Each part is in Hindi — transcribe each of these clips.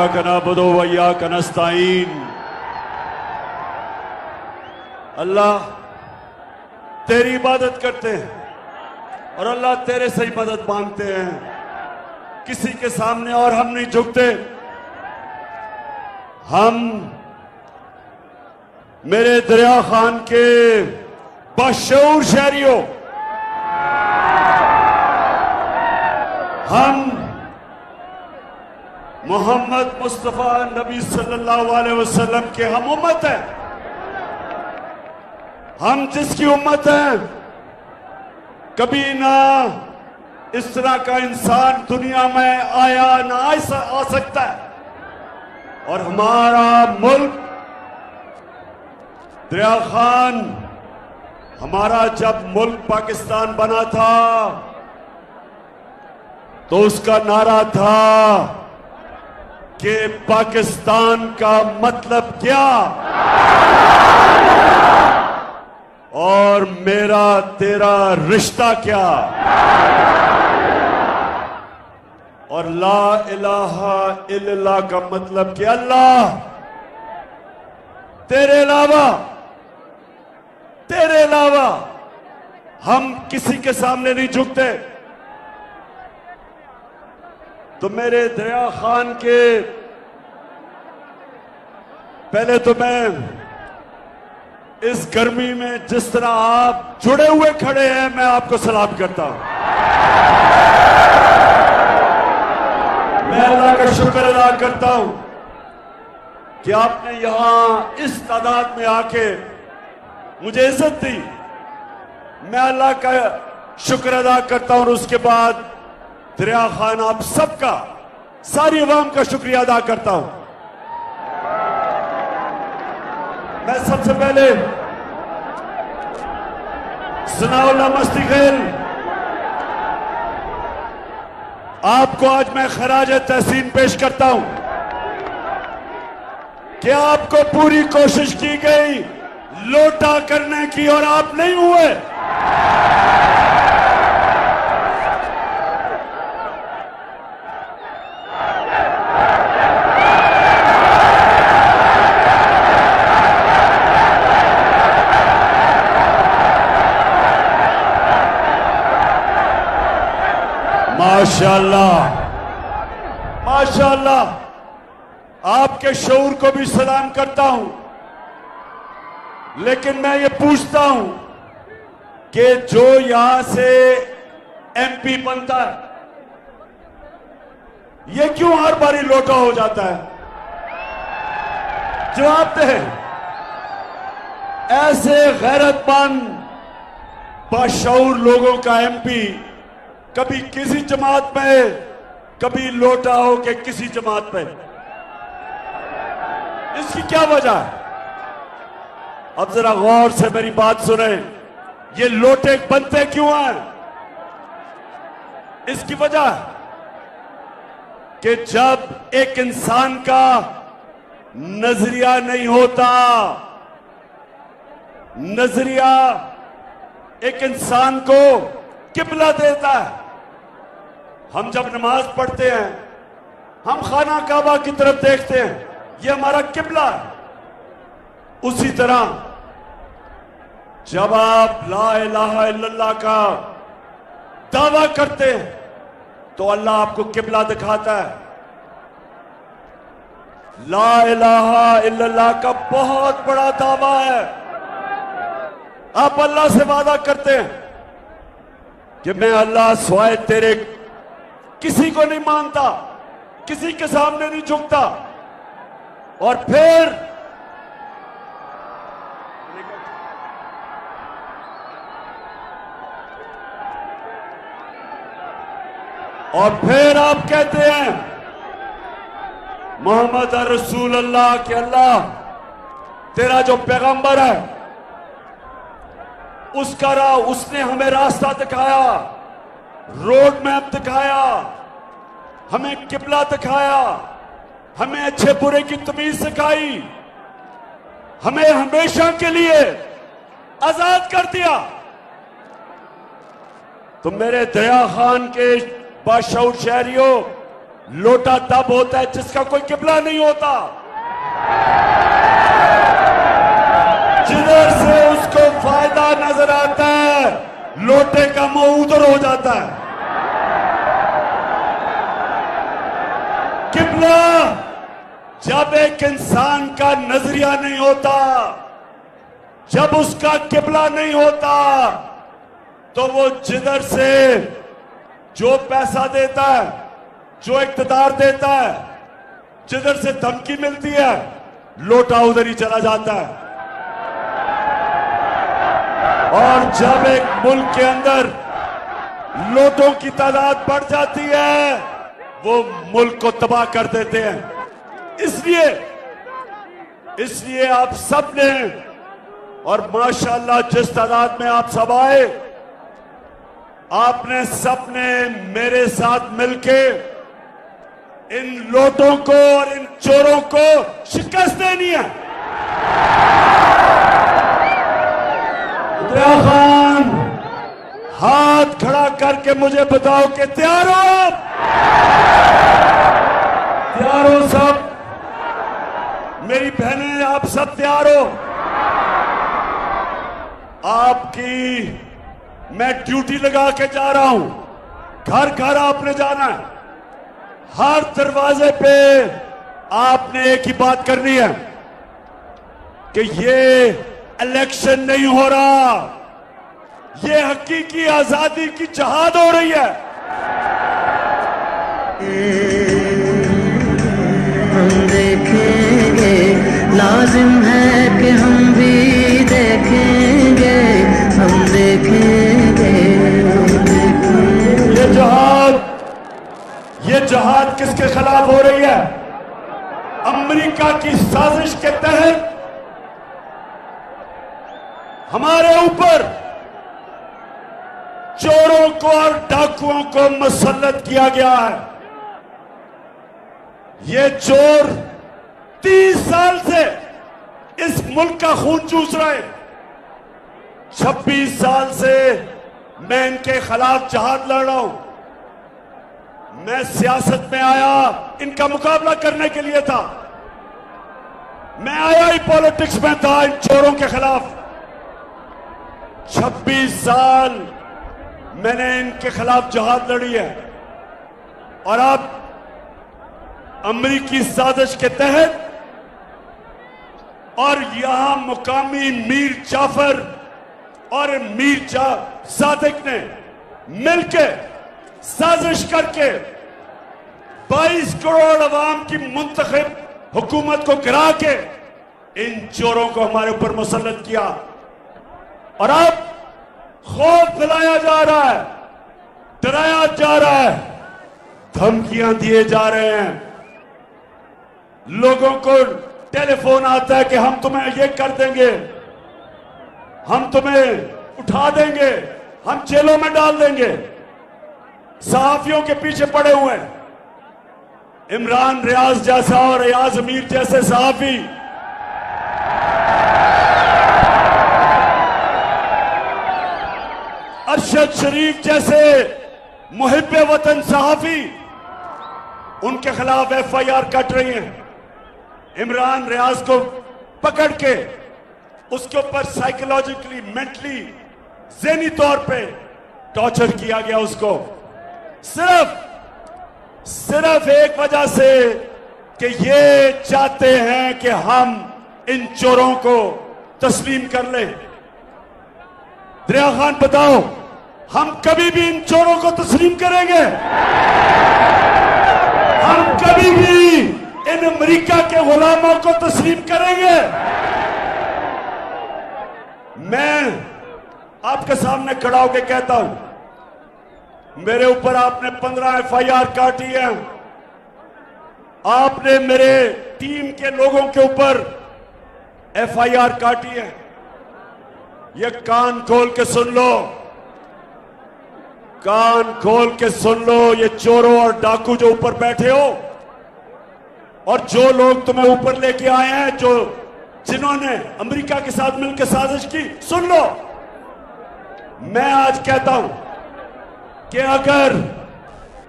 इय्याका नअबुदु व इय्याका नस्तईन। अल्लाह तेरी इबादत करते हैं और अल्लाह तेरे से ही मदद मांगते हैं, किसी के सामने और हम नहीं झुकते। हम मेरे दरिया खान के बशऊर शहरियों, हम मोहम्मद मुस्तफा नबी सल्लल्लाहु अलैहि वसल्लम के हम उम्मत हैं। हम जिसकी उम्मत हैं, कभी ना इस तरह का इंसान दुनिया में आया ना आ सकता है। और हमारा मुल्क दरिया खान, हमारा जब मुल्क पाकिस्तान बना था तो उसका नारा था कि पाकिस्तान का मतलब क्या और मेरा तेरा रिश्ता क्या, और ला इलाहा इल्लल्लाह का मतलब कि अल्लाह तेरे अलावा हम किसी के सामने नहीं झुकते। तो मेरे दरिया खान के, पहले तो मैं इस गर्मी में जिस तरह आप जुड़े हुए खड़े हैं, मैं आपको सलाम करता हूं। मैं अल्लाह का शुक्र अदा करता हूं कि आपने यहां इस तादाद में आके मुझे इज्जत दी। मैं अल्लाह का शुक्र अदा करता हूं और उसके बाद दरिया खान आप सबका, सारी अवाम का शुक्रिया अदा करता हूं। मैं सबसे पहले सनाउल्लाह मस्ती खेल, आपको आज मैं खराज तहसीन पेश करता हूं कि आपको पूरी कोशिश की गई लोटा करने की और आप नहीं हुए। माशाअल्लाह, माशाअल्लाह, आपके शऊर को भी सलाम करता हूं। लेकिन मैं ये पूछता हूं कि जो यहां से एमपी बनता है, ये क्यों हर बारी लोटा हो जाता है? जवाब दे। ऐसे गैरतमंद बाशऊर लोगों का एमपी कभी किसी जमात में, कभी लोटा हो के किसी जमात में, इसकी क्या वजह है? अब जरा गौर से मेरी बात सुने। ये लोटे बनते क्यों हैं? इसकी वजह है कि जब एक इंसान का नजरिया नहीं होता, नजरिया एक इंसान को किबला देता है। हम जब नमाज पढ़ते हैं, हम खाना काबा की तरफ देखते हैं, ये हमारा किबला है। उसी तरह जब आप ला इलाहा इल्लल्लाह का दावा करते हैं तो अल्लाह आपको किबला दिखाता है। ला इलाहा इल्लल्लाह का बहुत बड़ा दावा है। आप अल्लाह से वादा करते हैं कि मैं अल्लाह सिवाय तेरे किसी को नहीं मानता, किसी के सामने नहीं झुकता। और फिर आप कहते हैं मोहम्मद रसूल अल्लाह के, अल्लाह तेरा जो पैगंबर है उसका उसने हमें रास्ता दिखाया, रोड मैप दिखाया, हमें किबला दिखाया, हमें अच्छे बुरे की तमीज सिखाई, हमें हमेशा के लिए आजाद कर दिया। तो मेरे दरिया खान के बाशऊर शहरियों, लोटा तब होता है जिसका कोई किबला नहीं होता। जिधर से उसको फायदा नजर आता है, लोटे का मुंह उधर हो जाता है। किबला जब एक इंसान का नजरिया नहीं होता, जब उसका किबला नहीं होता, तो वो जिधर से जो पैसा देता है, जो इख्तियार देता है, जिधर से धमकी मिलती है, लोटा उधर ही चला जाता है। और जब एक मुल्क के अंदर लोटों की तादाद बढ़ जाती है, वो मुल्क को तबाह कर देते हैं। इसलिए आप सब ने, और माशाअल्लाह जिस तादाद में आप सब आए, आपने सबने मेरे साथ मिलके इन लोटों को और इन चोरों को शिकस्त देनी है। दरिया खान, हाथ खड़ा करके मुझे बताओ कि तैयार हो आप? तैयार हो सब? मेरी बहनें, आप सब तैयार हो? आपकी मैं ड्यूटी लगा के जा रहा हूं। घर घर आपने जाना है। हर दरवाजे पे आपने एक ही बात करनी है कि ये इलेक्शन नहीं हो रहा, ये हकीकी आजादी की जहाद हो रही है। हम देखेंगे, लाजिम है कि हम भी देखेंगे, हम देखेंगे, हम देखेंगे। ये जहाद किसके खिलाफ हो रही है? अमेरिका की साजिश के तहत हमारे ऊपर चोरों को और डाकुओं को मुसल्लत किया गया है। ये चोर 30 साल से इस मुल्क का खून चूस रहे हैं। 26 साल से मैं इनके खिलाफ जहाद लड़ रहा हूं। मैं सियासत में आया इनका मुकाबला करने के लिए था। मैं आया ही पॉलिटिक्स में था इन चोरों के खिलाफ। 26 साल मैंने इनके खिलाफ जहाद लड़ी है। और अब अमेरिकी साजिश के तहत और यहां मुकामी मीर जाफर और मीर सादिक ने मिलकर साजिश करके 22 करोड़ अवाम की मुंतखब हुकूमत को गिरा के इन चोरों को हमारे ऊपर मुसल्लत किया। और अब खौफ फैलाया जा रहा है, डराया जा रहा है, धमकियां दिए जा रहे हैं। लोगों को टेलीफोन आता है कि हम तुम्हें ये कर देंगे, हम तुम्हें उठा देंगे, हम जेलों में डाल देंगे। सहाफियों के पीछे पड़े हुए हैं। इमरान रियाज जैसा और रियाज अमीर जैसे सहाफी अरशद शरीफ जैसे मुहिब्बे वतन सहाफी उनके खिलाफ FIR कट रही हैं। इमरान रियाज को पकड़ के उसके ऊपर साइकोलॉजिकली, मेंटली, ज़हनी तौर पे टॉर्चर किया गया उसको, सिर्फ एक वजह से कि ये चाहते हैं कि हम इन चोरों को तस्लीम कर लें। दरिया खान, बताओ, हम कभी भी इन चोरों को तस्लीम करेंगे? हम कभी भी इन अमेरिका के गुलामों को तस्लीम करेंगे? मैं आपके सामने खड़ा होकर कहता हूं, मेरे ऊपर आपने 15 FIR काटी है। आपने मेरे टीम के लोगों के ऊपर FIR काटी है। ये कान खोल के सुन लो, कान खोल के सुन लो। ये चोरों और डाकू जो ऊपर बैठे हो और जो लोग तुम्हें ऊपर लेके आए हैं, जिन्होंने अमेरिका के साथ मिलकर साजिश की, सुन लो। मैं आज कहता हूं कि अगर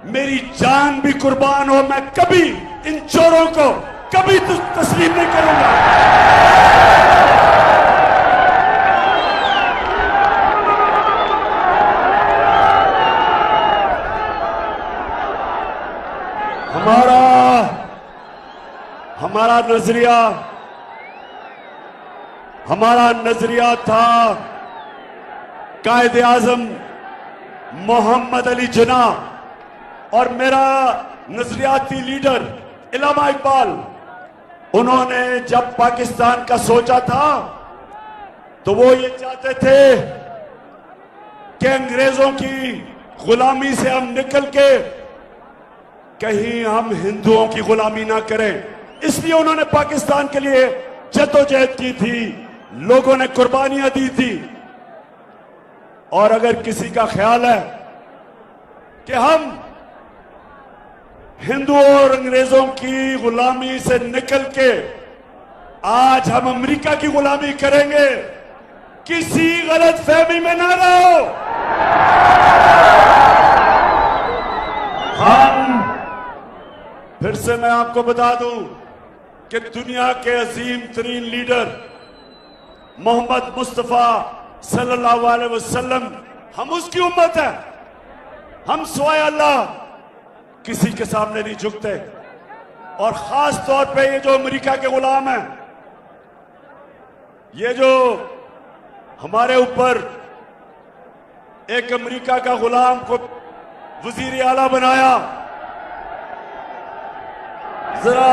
मेरी जान भी कुर्बान हो, मैं कभी इन चोरों को कभी तस्लीम नहीं करूंगा। हमारा नजरिया था कायदे आजम मोहम्मद अली जिन्नाह और मेरा नजरियाती लीडर इल्लामा इकबाल। उन्होंने जब पाकिस्तान का सोचा था तो वो ये चाहते थे कि अंग्रेजों की गुलामी से हम निकल के कहीं हम हिंदुओं की गुलामी ना करें। इसलिए उन्होंने पाकिस्तान के लिए जद्दोजहद की थी, लोगों ने कुर्बानियां दी थी। और अगर किसी का ख्याल है कि हम हिंदुओं और अंग्रेजों की गुलामी से निकल के आज हम अमेरिका की गुलामी करेंगे, किसी गलत फहमी में ना रहो। हम फिर से मैं आपको बता दूं कि दुनिया के अजीम तरीन लीडर मोहम्मद मुस्तफा सल्लल्लाहु अलैहि वसल्लम, हम उसकी उम्मत है। हम सिवाय अल्लाह किसी के सामने नहीं झुकते। और खास तौर पे ये जो अमेरिका के गुलाम हैं, ये जो हमारे ऊपर एक अमेरिका का गुलाम को वजीर आला बनाया, जरा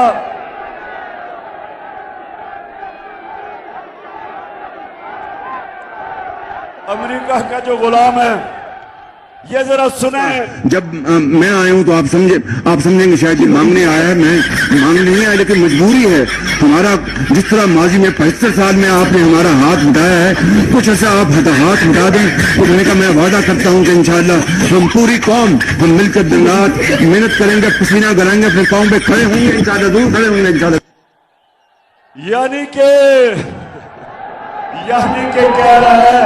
अमेरिका का जो गुलाम है ये जरा सुने। जब मैं आया हूं तो आप समझेंगे शायद ये मांगने आया है। मैं मांगने नहीं आया, लेकिन मजबूरी है हमारा। जिस तरह माजी में 75 साल में आपने हमारा हाथ उठाया है, कुछ ऐसा आप हाथ उठा दें तो कहने का मैं वादा करता हूं कि इंशाअल्लाह हम पूरी कौम हम मिलकर दिन रात मेहनत करेंगे, पसीना गलाएंगे, अपने कौम पे खड़े होंगे इंशाअल्लाह, जरूर खड़े होंगे इंशाअल्लाह। यानी के कह रहा है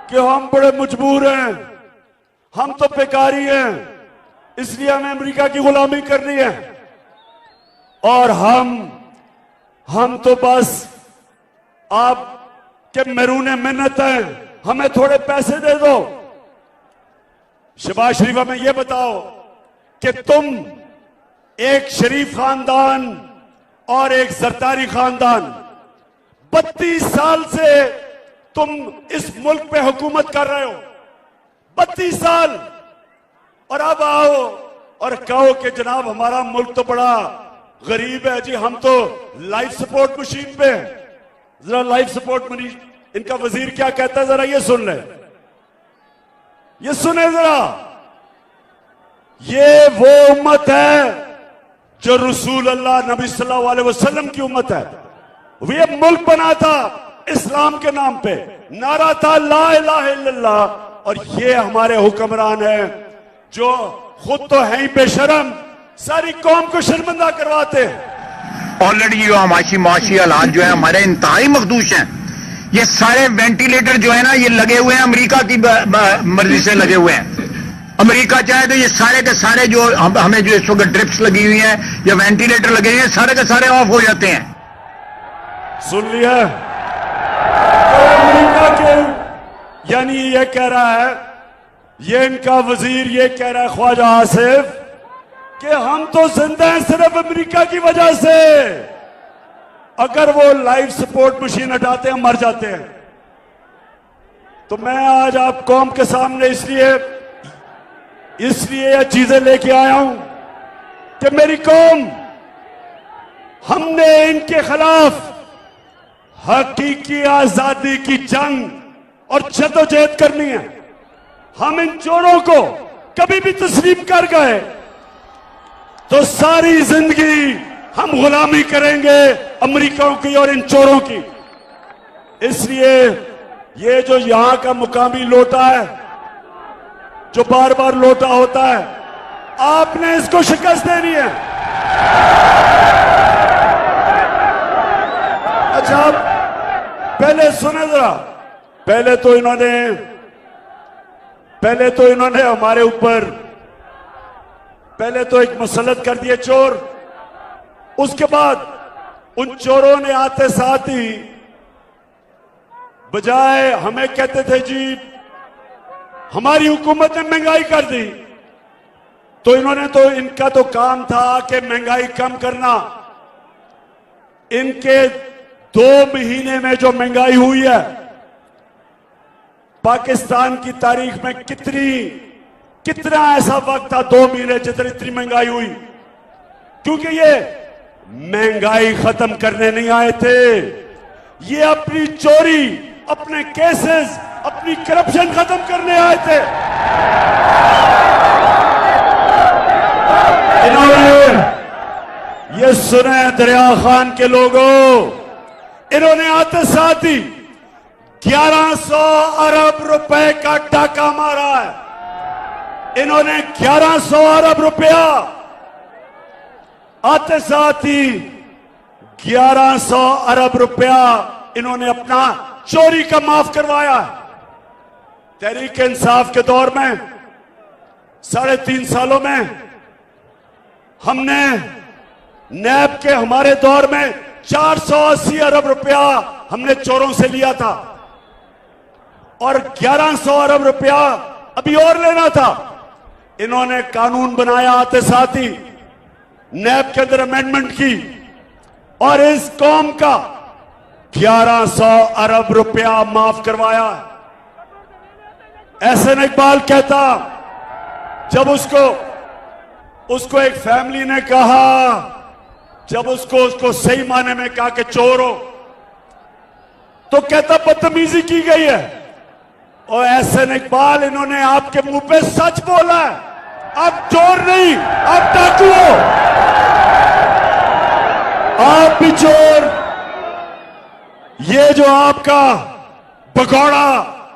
कि हम बड़े मजबूर हैं, हम तो बेकारी हैं, इसलिए हमें अमेरिका की गुलामी करनी है। और हम तो बस आपके मैरून मिन्नत हैं, हमें थोड़े पैसे दे दो। शहबाज शरीफ में यह बताओ कि तुम एक शरीफ खानदान और एक जरदारी खानदान 32 साल से तुम इस मुल्क पे हुकूमत कर रहे हो, 32 साल। और अब आओ और कहो कि जनाब हमारा मुल्क तो बड़ा गरीब है जी, हम तो लाइफ सपोर्ट मशीन पे हैं। जरा लाइफ सपोर्ट मशीन इनका वजीर क्या कहता है, जरा ये सुन ले, ये सुने जरा। ये वो उम्मत है जो रसूल अल्लाह नबी सल्लल्लाहु अलैहि वसल्लम की उम्मत है। वे मुल्क बना था इस्लाम के नाम पे, नारा था ला इलाहा इल्लल्लाह। और ये हमारे हुक्मरान हैं जो खुद तो है ही बेशरम, सारी कौम को शर्मिंदा करवाते हैं। ऑलरेडी जो माशी हालात जो है हमारे इंतहाई मखदूश हैं। ये सारे वेंटिलेटर जो है ना, ये लगे हुए हैं अमेरिका की मर्जी से लगे हुए हैं। अमेरिका चाहे तो ये सारे के सारे जो हमें जो इस वक्त ड्रिप्स लगी हुई हैं या वेंटिलेटर लगे हैं, सारे के सारे ऑफ हो जाते हैं। सुन लिया? अमेरिका के यानी ये कह रहा है, ये इनका वजीर ये कह रहा है ख्वाजा आसिफ कि हम तो जिंदा हैं सिर्फ अमेरिका की वजह से। अगर वो लाइफ सपोर्ट मशीन हटाते हैं मर जाते हैं। तो मैं आज आप कौम के सामने इसलिए ये चीजें लेके आया हूं कि मेरी कौम, हमने इनके खिलाफ हकीकी आजादी की जंग और जद्दोजहद करनी है। हम इन चोरों को कभी भी तस्लीम कर गए तो सारी जिंदगी हम गुलामी करेंगे अमेरिकाओं की और इन चोरों की। इसलिए ये जो यहां का मुकामी लोटा है, जो बार बार लोटा होता है, आपने इसको शिकस्त देनी है। अच्छा, आप पहले सुने जरा। पहले तो इन्होंने हमारे ऊपर पहले तो एक मुसल्लत कर दिए चोर, उसके बाद उन चोरों ने आते साथ ही बजाय हमें कहते थे जी हमारी हुकूमत ने महंगाई कर दी, तो इन्होंने तो इनका तो काम था कि महंगाई कम करना। इनके 2 महीने में जो महंगाई हुई है, पाकिस्तान की तारीख में कितना ऐसा वक्त था 2 महीने जितनी इतनी महंगाई हुई, क्योंकि ये महंगाई खत्म करने नहीं आए थे, ये अपनी चोरी, अपने केसेस, अपनी करप्शन खत्म करने आए थे। इन्होंने ये सुने दरिया खान के लोगों, इन्होंने आते साथ ही 1100 अरब रुपए का डाका मारा है। इन्होंने 1100 अरब रुपया आते साथ ही 1100 अरब रुपया इन्होंने अपना चोरी का माफ करवाया है। तहरीक इंसाफ के दौर में 3.5 सालों में हमने नैब के हमारे दौर में 480 अरब रुपया हमने चोरों से लिया था और 1100 अरब रुपया अभी और लेना था। इन्होंने कानून बनाया, आते साथ ही नैब के अंदर अमेंडमेंट की और इस कौम का 1100 अरब रुपया माफ करवाया। एहसन इकबाल कहता, जब उसको एक फैमिली ने कहा, जब उसको सही माने में कहा कि चोर हो, तो कहता बदतमीजी की गई है। और एहसन इकबाल, इन्होंने आपके मुंह पे सच बोला है, आप चोर नहीं, आप डाकू हो, आप भी चोर। ये जो आपका भगौड़ा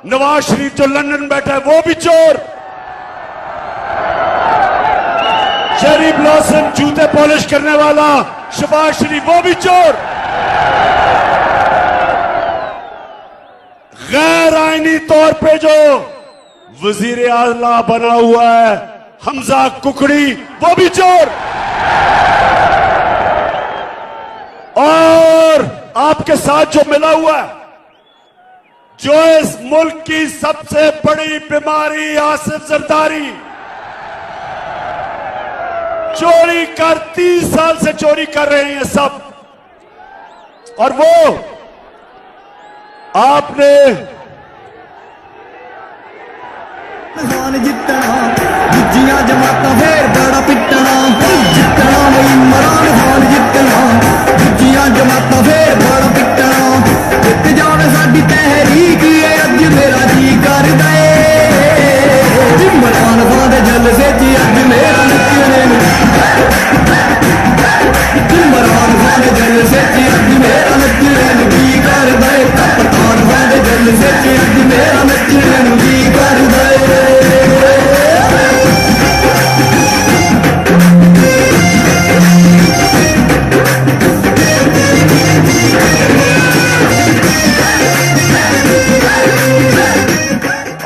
नवाज शरीफ जो लंदन बैठा है वो भी चोर। चेरी ब्लॉसम जूते पॉलिश करने वाला शहबाज शरीफ वो भी चोर। गैर आईनी तौर पे जो वजीर आला बना हुआ है हमजा कुकड़ी वो भी चोर। और आपके साथ जो मिला हुआ है, जो इस मुल्क की सबसे बड़ी बीमारी आसिफ जरदारी, चोरी कर 30 साल से चोरी कर रहे हैं सब। और वो आपने जितना दूजियां जमाता फिर बड़ा पिटना, जितना इमरान खान जितना दूजियां जमाता फिर बड़ा पिटना। जित जावे साडी तहरीक है, अज मेरा जी कर दे। इमरान खान दे जलसे च अज मेरा नचने नूं, इमरान खान दे जलसे च अज मेरा नचने नूं जी कर दे। पठान खान दे जलसे च अज मेरा नचने नूं जी कर दे।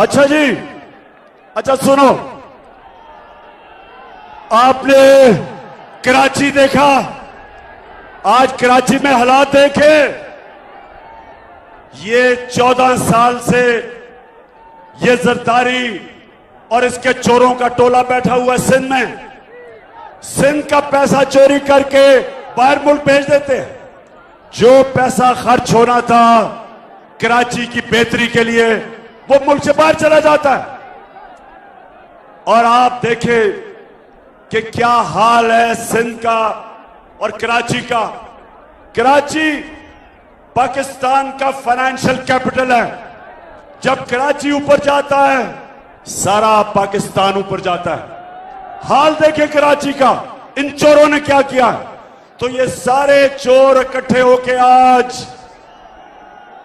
अच्छा जी, अच्छा सुनो, आपने कराची देखा, आज कराची में हालात देखे। ये 14 साल से ये जरदारी और इसके चोरों का टोला बैठा हुआ है सिंध में। सिंध का पैसा चोरी करके बाहर मुल्क भेज देते हैं। जो पैसा खर्च होना था कराची की बेहतरी के लिए वो मुल्क से बाहर चला जाता है। और आप देखें कि क्या हाल है सिंध का और कराची का। कराची पाकिस्तान का फाइनेंशियल कैपिटल है। जब कराची ऊपर जाता है सारा पाकिस्तान ऊपर जाता है। हाल देखें कराची का, इन चोरों ने क्या किया। तो ये सारे चोर इकट्ठे होके आज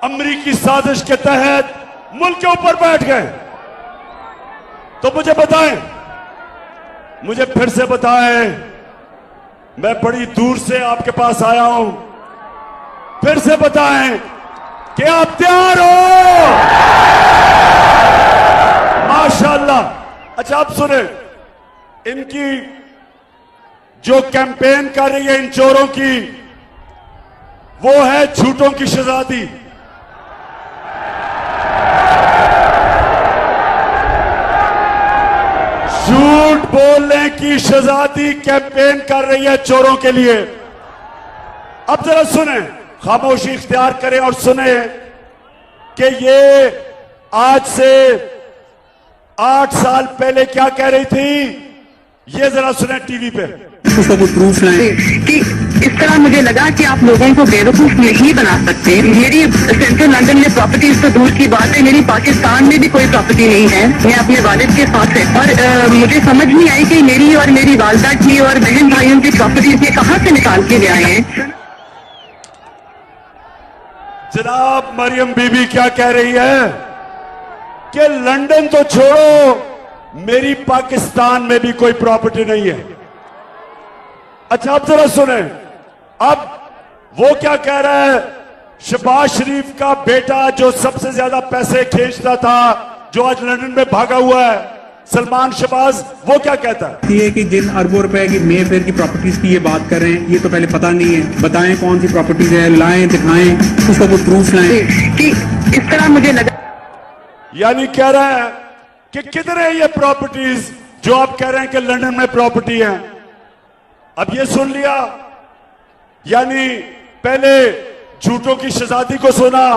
अमरीकी साजिश के तहत मुल्क के ऊपर बैठ गए। तो मुझे बताएं, मुझे फिर से बताएं, मैं बड़ी दूर से आपके पास आया हूं, फिर से बताएं कि आप तैयार हो। माशाअल्लाह। अच्छा आप सुने, इनकी जो कैंपेन कर रही है इन चोरों की, वो है झूठों की शहजादी। झूठ बोलने की शहजादी कैंपेन कर रही है चोरों के लिए। अब जरा सुने, खामोशी इख्तियार करें और सुने कि ये आज से 8 साल पहले क्या कह रही थी। ये जरा सुने टीवी पे। उसका कोई प्रूफ लाएं कि इस तरह मुझे लगा कि आप लोगों को बेवकूफ नहीं बना सकते। मेरी सेंट्रल लंदन में प्रॉपर्टीज तो दूर की बात है, मेरी पाकिस्तान में भी कोई प्रॉपर्टी नहीं है। मैं अपने वालिद के साथ है और मुझे समझ नहीं आई कि मेरी और मेरी वालदा की और बहन भाइयों की प्रॉपर्टीज ये कहाँ से निकाल के ले आए हैं। जनाब मरियम बीबी क्या कह रही है कि लंदन तो छोड़ो, मेरी पाकिस्तान में भी कोई प्रॉपर्टी नहीं है। अच्छा अब जरा सुने, अब वो क्या कह रहा है। शहबाज शरीफ का बेटा जो सबसे ज्यादा पैसे खींचता था, जो आज लंदन में भागा हुआ है, सलमान शहबाज, वो क्या कहता है। ये कि जिन अरबों रुपए की मे फेयर की प्रॉपर्टीज की ये बात कर रहे हैं, ये तो पहले पता नहीं है। बताएं कौन सी प्रॉपर्टीज है, लाएं, दिखाएं, उसका कोई प्रूफ लाएं। कि इस तरह मुझे लगा, यानी कह रहा है कि किधर है ये प्रॉपर्टीज जो आप कह रहे हैं कि लंदन में प्रॉपर्टी है। अब ये सुन लिया, यानी पहले झूठों की शहजादी को सुना,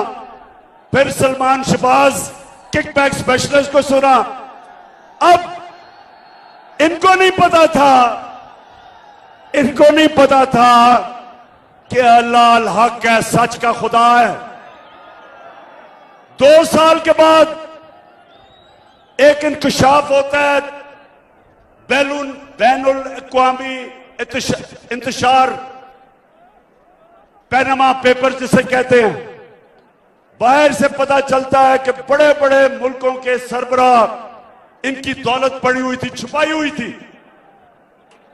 फिर सलमान शहबाज किकबैक स्पेशलिस्ट को सुना। अब इनको नहीं पता था कि अल्लाह अल हक है, सच का खुदा है। 2 साल के बाद एक इंकशाफ होता है, बैनुल अक़वामी इंतशार, पैनामा पेपर जिसे कहते हैं। बाहर से पता चलता है कि बड़े बड़े मुल्कों के सरबराह, इनकी दौलत पड़ी हुई थी, छुपाई हुई थी,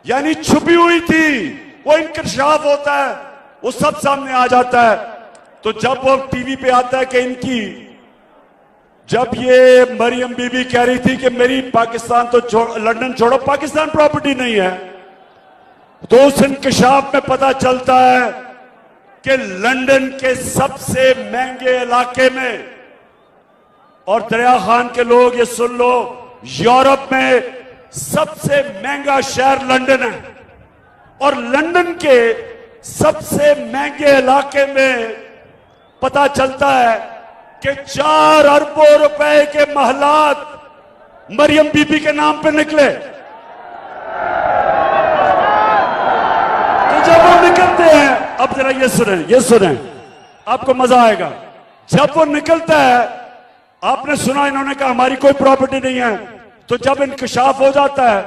यानी छुपी हुई थी। वो इंकशाफ होता है, वो सब सामने आ जाता है। तो जब वो टीवी पे आता है कि इनकी, जब ये मरियम बीबी कह रही थी कि मेरी पाकिस्तान तो लंदन छोड़ो, पाकिस्तान प्रॉपर्टी नहीं है, तो उस इंकशाफ में पता चलता है कि लंदन के सबसे महंगे इलाके में, और दरिया खान के लोग ये सुन लो, यूरोप में सबसे महंगा शहर लंदन है, और लंदन के सबसे महंगे इलाके में पता चलता है कि 4 अरबों रुपए के महलात मरियम बीबी के नाम पे निकले। तो जब वो निकलते हैं, अब जरा ये सुने, आपको मजा आएगा। जब वो निकलता है, आपने सुना इन्होंने कहा हमारी कोई प्रॉपर्टी नहीं है। तो जब इंकशाफ हो जाता है,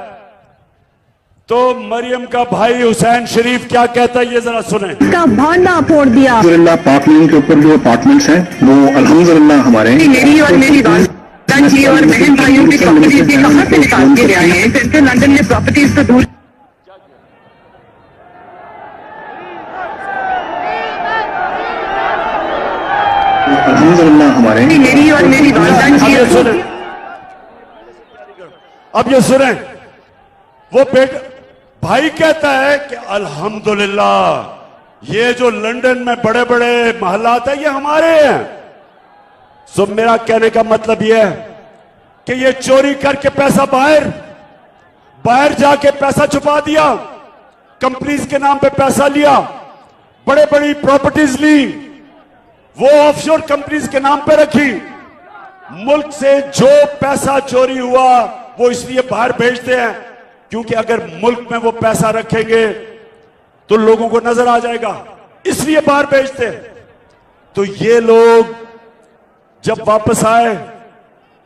तो मरियम का भाई हुसैन शरीफ क्या कहता है, ये जरा सुने। का भांडा फोड़ दिया। अल्हम्दुलिल्लाह पार्टमेंट के ऊपर जो अपार्टमेंट्स हैं वो अल्हम्दुलिल्लाह हमारे हैं। मेरी और मेरी वालदा की और बहन भाइयों की प्रॉपर्टीज ये कहाँ से निकाल के ले आए हैं। सेंट्रल लंदन में प्रॉपर्टीज तो दूर, अल्हम्दुलिल्लाह हमारे हैं। मेरी और मेरी वालदा अब की ये सुने, अब ये सुने, वो बेटा भाई कहता है कि अल्हम्दुलिल्लाह ये जो लंदन में बड़े बड़े महलात है ये हमारे हैं। सो मेरा कहने का मतलब ये है कि ये चोरी करके पैसा बाहर जाके पैसा छुपा दिया, कंपनीज के नाम पे पैसा लिया, बड़े बड़ी प्रॉपर्टीज ली, वो ऑफशोर कंपनीज के नाम पे रखी। मुल्क से जो पैसा चोरी हुआ वो इसलिए बाहर भेजते हैं क्योंकि अगर मुल्क में वो पैसा रखेंगे तो लोगों को नजर आ जाएगा, इसलिए बाहर भेजते हैं। तो ये लोग जब वापस आए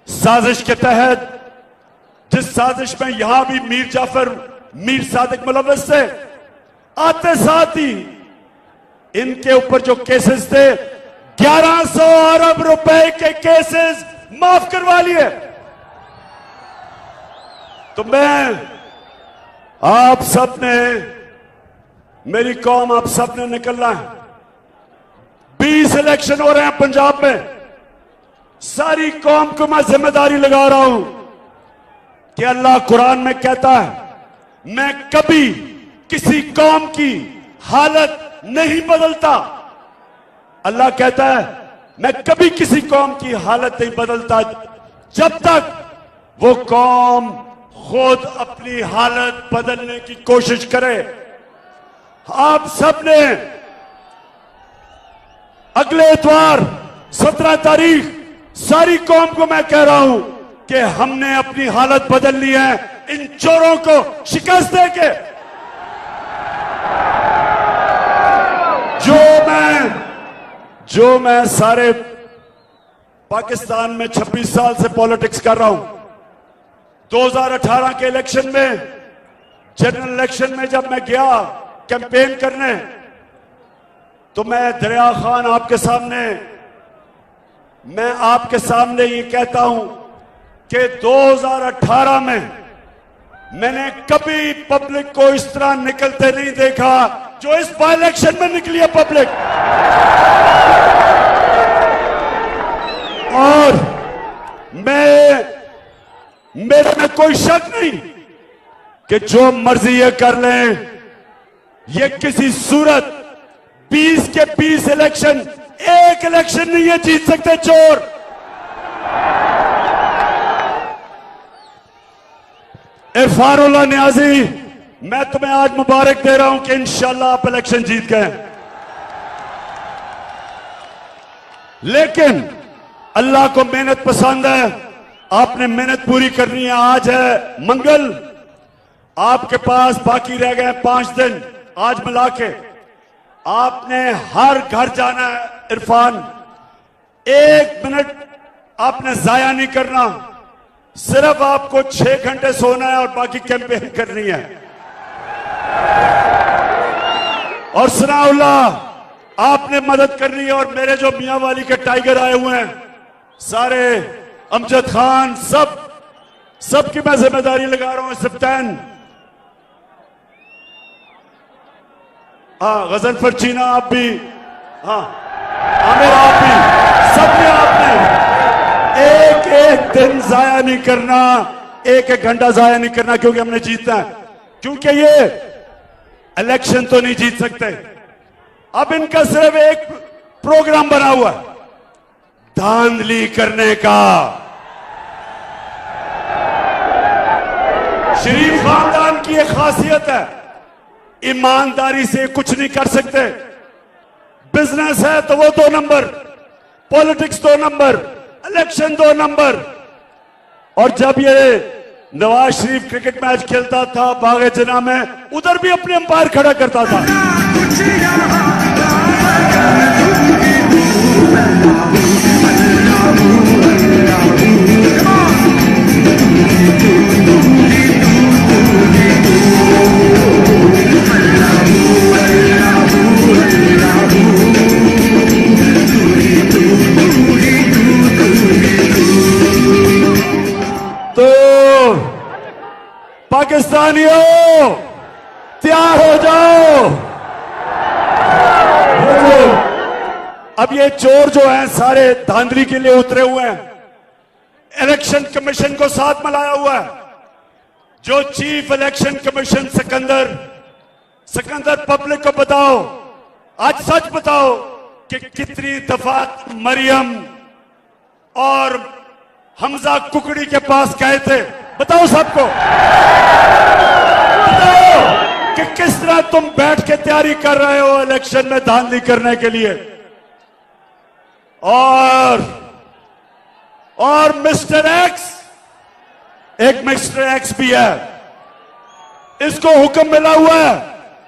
साजिश के तहत, जिस साजिश में यहां भी मीर सादिक मुलव्वस थे, आते साथ ही इनके ऊपर जो केसेस थे 1100 अरब रुपए के केसेस माफ करवा लिए। तो मैं आप सब ने, मेरी कौम, आप सब ने निकलना है। 20 इलेक्शन हो रहे हैं पंजाब में। सारी कौम को मैं जिम्मेदारी लगा रहा हूं कि अल्लाह कुरान में कहता है मैं कभी किसी कौम की हालत नहीं बदलता। अल्लाह कहता है मैं कभी किसी कौम की हालत नहीं बदलता जब तक वो कौम खुद अपनी हालत बदलने की कोशिश करे। आप सबने अगले इतवार 17 तारीख सारी कौम को मैं कह रहा हूं कि हमने अपनी हालत बदल ली है इन चोरों को शिकस्त देके। जो मैं सारे पाकिस्तान में 26 साल से पॉलिटिक्स कर रहा हूं, 2018 के इलेक्शन में, जनरल इलेक्शन में जब मैं गया कैंपेन करने, तो मैं दरिया खान मैं आपके सामने ये कहता हूं कि 2018 में मैंने कभी पब्लिक को इस तरह निकलते नहीं देखा जो इस बाई इलेक्शन में निकली है पब्लिक। और मेरे में कोई शक नहीं कि जो मर्जी ये कर लें, ये किसी सूरत 20 के 20 इलेक्शन, एक इलेक्शन नहीं ये जीत सकते चोर। इरफानुल्लाह नियाजी, मैं तुम्हें आज मुबारक दे रहा हूं कि इंशाल्लाह आप इलेक्शन जीत गए। लेकिन अल्लाह को मेहनत पसंद है, आपने मेहनत पूरी करनी है। आज है मंगल, आपके पास बाकी रह गए 5 दिन, आज मिला के आपने हर घर जाना है। इरफान, 1 मिनट आपने जाया नहीं करना, सिर्फ आपको 6 घंटे सोना है और बाकी कैंपेन करनी है। और सनाउल्लाह, आपने मदद करनी है। और मेरे जो मियां वाली के टाइगर आए हुए हैं सारे, अमजद खान, सबकी मैं जिम्मेदारी लगा रहा हूं। सप्तान, हाँ, गजनफर चीना आप भी, हाँ आमिर आप भी, सबने आपने एक दिन जाया नहीं करना, एक घंटा जाया नहीं करना, क्योंकि हमने जीतना है। क्योंकि ये इलेक्शन तो नहीं जीत सकते। अब इनका सिर्फ एक प्रोग्राम बना हुआ है, धांधली करने का। शरीफ खानदान की एक खासियत है, ईमानदारी से कुछ नहीं कर सकते। बिजनेस है तो वो 2 number, politics 2 number, election 2 number. और जब ये नवाज शरीफ क्रिकेट मैच खेलता था बागे जना में, उधर भी अपने अंपायर खड़ा करता था। पाकिस्तानियों, तैयार हो जाओ। अब ये चोर जो हैं सारे धांधली के लिए उतरे हुए हैं, इलेक्शन कमीशन को साथ मिलाया हुआ है। जो chief election commission Sikandar public को बताओ, आज सच बताओ कि कितनी दफा मरियम और हमजा कुकड़ी के पास गए थे, बताओ सबको। बताओ कि किस तरह तुम बैठ के तैयारी कर रहे हो इलेक्शन में धांधली करने के लिए। और मिस्टर एक्स, एक मिस्टर एक्स भी है, इसको हुक्म मिला हुआ है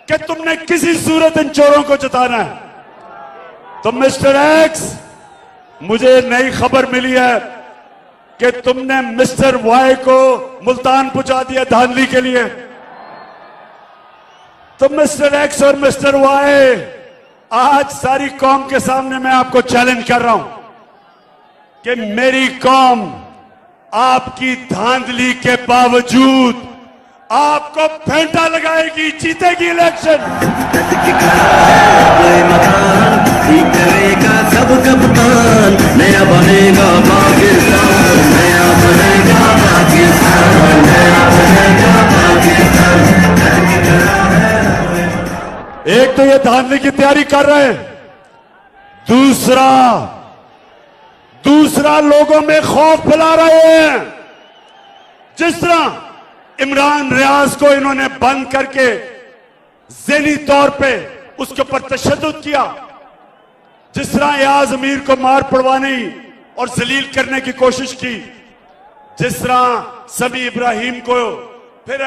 कि तुमने किसी सूरत इन चोरों को जिताना है। तो मिस्टर एक्स, मुझे नई खबर मिली है कि तुमने मिस्टर वाई को मुल्तान पहुंचा दिया धांधली के लिए। तो मिस्टर एक्स और मिस्टर वाई, आज सारी कौम के सामने मैं आपको चैलेंज कर रहा हूं कि मेरी कौम आपकी धांधली के बावजूद आपको फेंटा लगाएगी, जीतेगी इलेक्शन। करेगा सब कप्तान, नया बनेगा पाकिस्तान, नया बनेगा पाकिस्तान, नया बनेगा पाकिस्तान। तो ये धांधली की तैयारी कर रहे हैं। दूसरा लोगों में खौफ फैला रहे हैं। जिस तरह इमरान रियाज को इन्होंने बंद करके ज़हनी तौर पे उसके ऊपर तशद्दुद किया, जिस तरह एयाज अमीर को मार पड़वाने और जलील करने की कोशिश की, जिस तरह समी इब्राहिम को फिर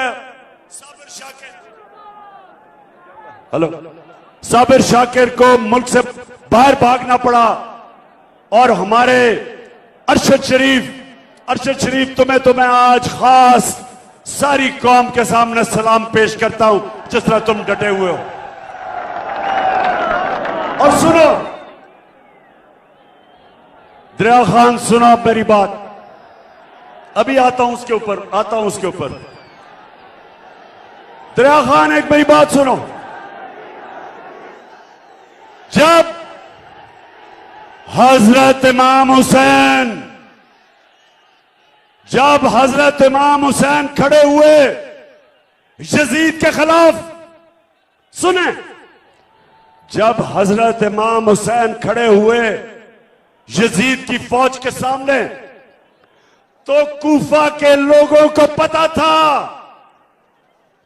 साबिर शाकिर को मुल्क से बाहर भागना पड़ा, और हमारे अरशद शरीफ तुम्हें आज खास सारी कौम के सामने सलाम पेश करता हूं, जिस तरह तुम डटे हुए हो। और सुनो दरिया खान, सुनो अब मेरी बात, अभी आता हूं उसके ऊपर। दरिया खान, एक मेरी बात सुनो। जब हजरत इमाम हुसैन खड़े हुए यजीद के खिलाफ, सुने, जब हजरत इमाम हुसैन खड़े हुए यजीद की फौज के सामने, तो कूफा के लोगों को पता था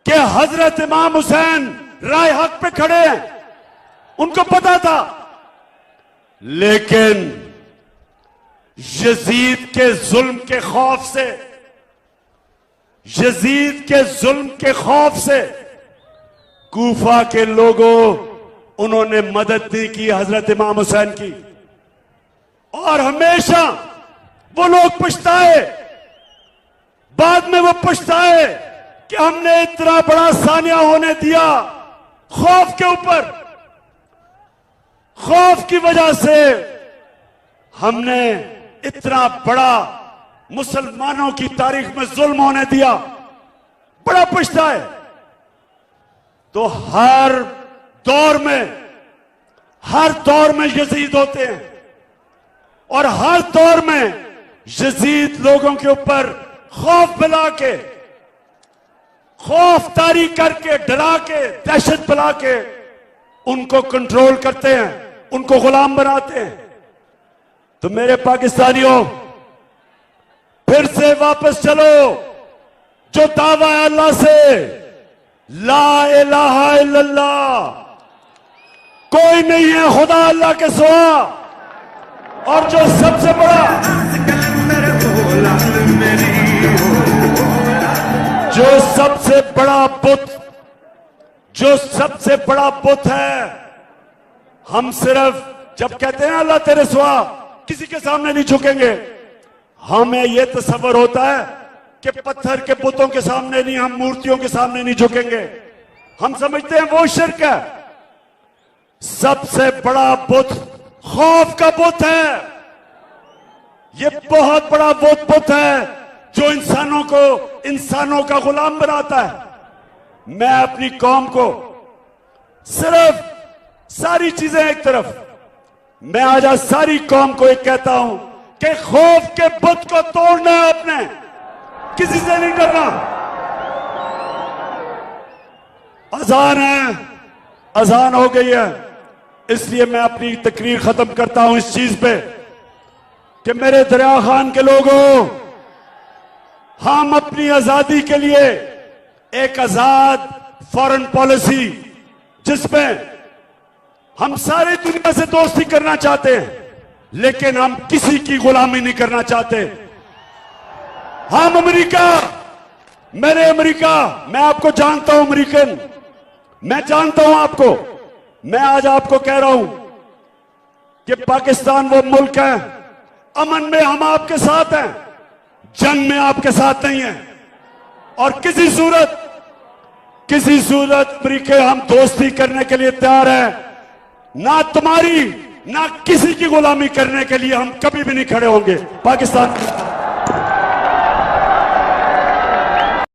कि हजरत इमाम हुसैन राय हक पे खड़े हैं, उनको पता था। लेकिन यजीद के जुल्म के खौफ से कूफा के लोगों उन्होंने मदद नहीं की हजरत इमाम हुसैन की, और हमेशा वो लोग पछताए, बाद में वो पछताए कि हमने इतना बड़ा सानिया होने दिया खौफ के ऊपर। खौफ की वजह से हमने इतना बड़ा मुसलमानों की तारीख में जुल्म होने दिया, बड़ा पछताए। तो हर दौर में यजीद होते हैं, और हर दौर में यजीद लोगों के ऊपर खौफ फैला के, खौफ तारी करके, डरा के, दहशत फैला के उनको कंट्रोल करते हैं, उनको गुलाम बनाते हैं। तो मेरे पाकिस्तानियों, फिर से वापस चलो, जो दावा है अल्लाह से, ला इलाहा इल्लल्लाह, कोई नहीं है खुदा अल्लाह के सिवा, और जो सबसे बड़ा बुत है, हम सिर्फ जब कहते हैं अल्लाह तेरे सिवा किसी के सामने नहीं झुकेंगे, हमें यह तसव्वुर होता है कि पत्थर के बुतों के सामने नहीं, हम मूर्तियों के सामने नहीं झुकेंगे। हम समझते हैं वो शिर्क है। सबसे बड़ा बुत खौफ का बुत है। ये बहुत बड़ा बुत है जो इंसानों का गुलाम बनाता है। मैं अपनी कौम को सिर्फ, सारी चीजें एक तरफ, मैं आज सारी कौम को एक कहता हूं कि खौफ के बुत को तोड़ना है, अपने किसी से नहीं डरना। अजान है, अजान हो गई है, इसलिए मैं अपनी तकरीर खत्म करता हूं इस चीज पे कि मेरे दरिया खान के लोगों, हम अपनी आजादी के लिए एक आजाद फॉरेन पॉलिसी, जिसमें हम सारी दुनिया से दोस्ती करना चाहते हैं, लेकिन हम किसी की गुलामी नहीं करना चाहते। हम अमेरिका, मैं आपको जानता हूं, अमेरिकन, मैं जानता हूं आपको। मैं आज आपको कह रहा हूं कि पाकिस्तान वो मुल्क है, अमन में हम आपके साथ हैं, जंग में आपके साथ नहीं है, और किसी सूरत अमेरिका हम दोस्ती करने के लिए तैयार हैं। ना तुम्हारी ना किसी की गुलामी करने के लिए हम कभी भी नहीं खड़े होंगे। पाकिस्तान